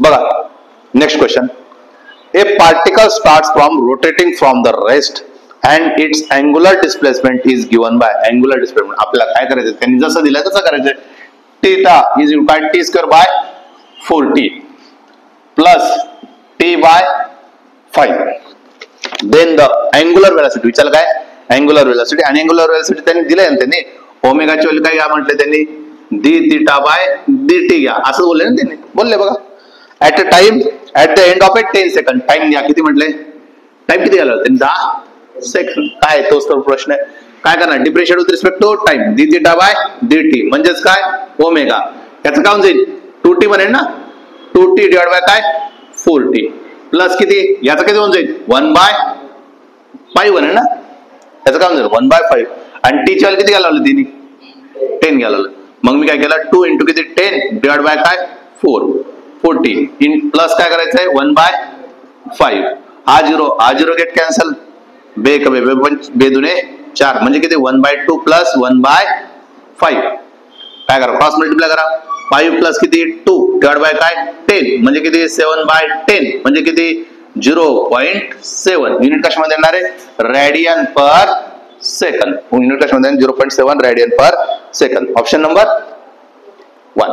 बघा next question. A particle starts from rotating from the rest and its angular displacement is given by. Angular displacement आपल्याला काय करायचं, त्यांनी जसं दिलं तसं करायचं. Theta is equal to t square by 4t plus t by 5. Then the angular velocity विचारलं काय, अँग्युलर वेलोसिटी. आणि अँग्युलर वेलोसिटी त्यांनी दिलंय ना, त्यांनी ओमेगाची व्हॅल्यू काय घ्या म्हटले, त्यांनी डी थीटा बाय dt घ्या असं बोलले ना त्यांनी. बोलले बघा. At a time at the end of A 10 second. Time घ्या किती म्हटले, टाइम किती घ्यायला त्यांनी 10 सेकंड. काय तोच तर प्रश्न आहे. काय करणार, differentiate with respect to time. D theta by dt म्हणजेच काय ओमेगा. याचं काय होऊन जाईल 2t बनेल ना, 2t डिवाइड बाय काय 4t प्लस किती, याचं किती होऊन जाईल 1/5 बनेल ना. याचं काय होऊन जाईल 1/5. आणि टी ची व्हॅल्यू किती घ्यायला लावली तिने 10 घ्यायला लावलं. मग मी काय केलं 2 इंटू किती 10 डिवाइड बाय काय 40 इन प्लस काय करायचंय 1/5. हा 0 गेट कॅन्सल. बे कमी बे दुने 4 म्हणजे किती 1/2 प्लस 1/5. काय करा क्रॉस मल्टिप्लाय करा. 5 प्लस किती 2 डिवाइड बाय काय 10 म्हणजे किती 7/10 म्हणजे किती 0.7. युनिट कशामध्ये येणार आहे रेडियन पर सेकंड. युनिट कशामध्ये 0.7 रेडियन पर सेकंड. Option number 1.